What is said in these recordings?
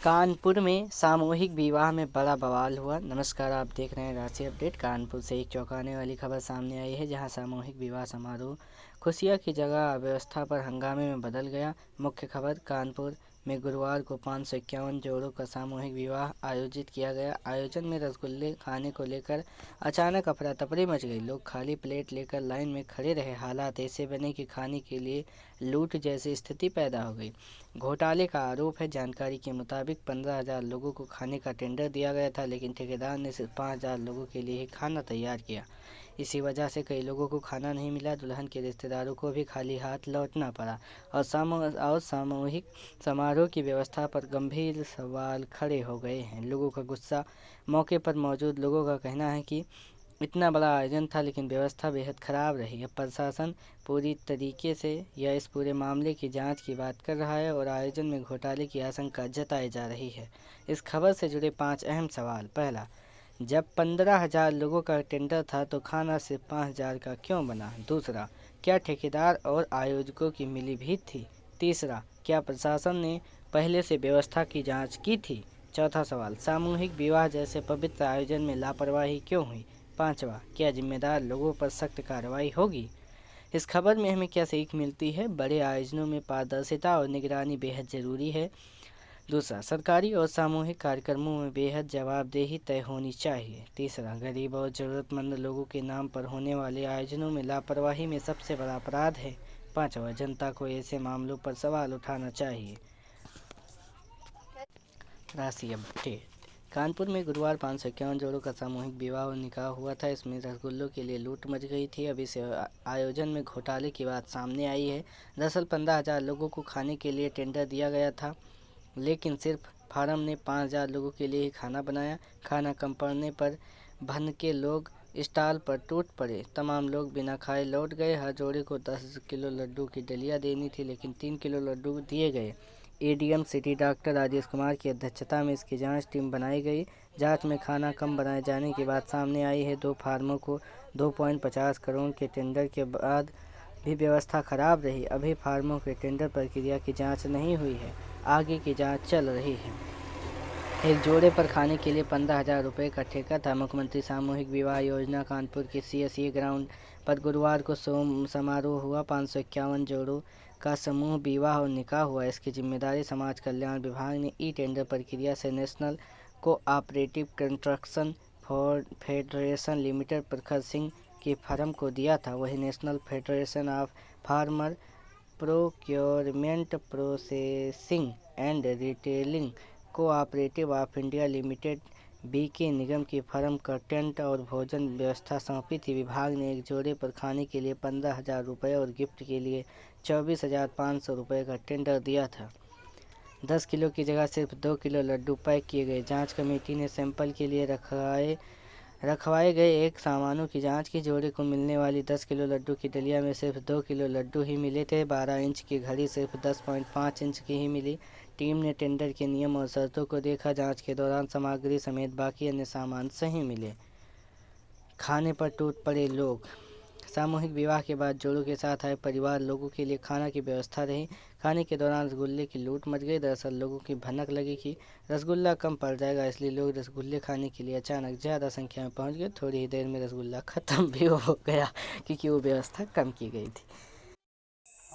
कानपुर में सामूहिक विवाह में बड़ा बवाल हुआ। नमस्कार, आप देख रहे हैं रांची अपडेट। कानपुर से एक चौंकाने वाली खबर सामने आई है, जहां सामूहिक विवाह समारोह खुशियां की जगह अव्यवस्था पर हंगामे में बदल गया। मुख्य खबर, कानपुर में गुरुवार को 551 जोड़ों का सामूहिक विवाह आयोजित किया गया। आयोजन में रसगुल्ले खाने को लेकर अचानक अफरा तफरी मच गई। लोग खाली प्लेट लेकर लाइन में खड़े रहे। हालात ऐसे बने कि खाने के लिए लूट जैसी स्थिति पैदा हो गई। घोटाले का आरोप है। जानकारी के मुताबिक 15,000 लोगों को खाने का टेंडर दिया गया था, लेकिन ठेकेदार ने सिर्फ 5,000 लोगों के लिए ही खाना तैयार किया। इसी वजह से कई लोगों को खाना नहीं मिला। दुल्हन के रिश्तेदारों को भी खाली हाथ लौटना पड़ा और सामूहिक समारोह की व्यवस्था पर गंभीर सवाल खड़े हो गए हैं। लोगों का गुस्सा। मौके पर मौजूद लोगों का कहना है कि इतना बड़ा आयोजन था, लेकिन व्यवस्था बेहद खराब रही। अब प्रशासन पूरी तरीके से इस पूरे मामले की जांच की बात कर रहा है और आयोजन में घोटाले की आशंका जताई जा रही है। इस खबर से जुड़े 5 अहम सवाल। पहला, जब 15,000 लोगों का टेंडर था तो खाना सिर्फ 5,000 का क्यों बना? दूसरा, क्या ठेकेदार और आयोजकों की मिलीभगत थी? तीसरा, क्या प्रशासन ने पहले से व्यवस्था की जाँच की थी? चौथा सवाल, सामूहिक विवाह जैसे पवित्र आयोजन में लापरवाही क्यों हुई? पांचवा, क्या जिम्मेदार लोगों पर सख्त कार्रवाई होगी? इस खबर में हमें क्या सीख मिलती है? बड़े आयोजनों में पारदर्शिता और निगरानी बेहद जरूरी है। दूसरा, सरकारी और सामूहिक कार्यक्रमों में बेहद जवाबदेही तय होनी चाहिए। तीसरा, गरीब और जरूरतमंद लोगों के नाम पर होने वाले आयोजनों में लापरवाही में सबसे बड़ा अपराध है। पांचवा, जनता को ऐसे मामलों पर सवाल उठाना चाहिए। राशि अपडेट। कानपुर में गुरुवार 551 जोड़ों का सामूहिक विवाह और निकाह हुआ था। इसमें रसगुल्लों के लिए लूट मच गई थी। अब इस आयोजन में घोटाले की बात सामने आई है। दरअसल 15,000 लोगों को खाने के लिए टेंडर दिया गया था, लेकिन सिर्फ फार्म ने 5,000 लोगों के लिए ही खाना बनाया। खाना कम पड़ने पर भनके लोग स्टॉल पर टूट पड़े। तमाम लोग बिना खाए लौट गए। हर जोड़े को 10 किलो लड्डू की डलिया देनी थी, लेकिन 3 किलो लड्डू दिए गए। ADM city doctor Rajesh Kumar की अध्यक्षता में इसकी जांच टीम बनाई गई। जांच में खाना कम बनाए जाने की बात सामने आई है। 2 फार्मों को 2.50 करोड़ के टेंडर के बाद भी व्यवस्था खराब रही। अभी फार्मों के टेंडर प्रक्रिया की जांच नहीं हुई है, आगे की जांच चल रही है। एक जोड़े पर खाने के लिए 15,000 रुपये का ठेका था। मुख्यमंत्री सामूहिक विवाह योजना कानपुर के सीएसए ग्राउंड पर गुरुवार को समारोह हुआ। 551 जोड़ों का समूह विवाह और निकाह हुआ। इसकी जिम्मेदारी समाज कल्याण विभाग ने ई टेंडर प्रक्रिया से national cooperative construction federation limited Prakhar Singh की फर्म को दिया था। वहीं national federation of farmer procurement processing and retailing cooperative of India limited B K Nigam की फर्म का टेंट और भोजन व्यवस्था सौंपी थी। विभाग ने एक जोड़े पर खाने के लिए 15,000 रुपये और गिफ्ट के लिए 24,500 रुपये का टेंडर दिया था। 10 किलो की जगह सिर्फ 2 किलो लड्डू पैक किए गए। जांच कमेटी ने सैंपल के लिए रखवाए गए एक सामानों की जांच की। जोड़े को मिलने वाली 10 किलो लड्डू की डलिया में सिर्फ 2 किलो लड्डू ही मिले थे। 12 इंच की घड़ी सिर्फ 10.5 इंच की ही मिली। टीम ने टेंडर के नियम और शर्तों को देखा। जांच के दौरान सामग्री समेत बाकी अन्य सामान सही मिले। खाने पर टूट पड़े लोग। सामूहिक विवाह के बाद जोड़ों के साथ आए परिवार लोगों के लिए खाना की व्यवस्था रही। खाने के दौरान रसगुल्ले की लूट मच गई। दरअसल लोगों की भनक लगी कि रसगुल्ला कम पड़ जाएगा, इसलिए लोग रसगुल्ले खाने के लिए अचानक ज़्यादा संख्या में पहुंच गए। थोड़ी ही देर में रसगुल्ला ख़त्म भी हो गया, क्योंकि वो व्यवस्था कम की गई थी।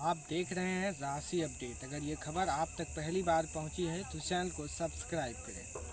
आप देख रहे हैं राशि अपडेट। अगर ये खबर आप तक पहली बार पहुंची है तो चैनल को सब्सक्राइब करें।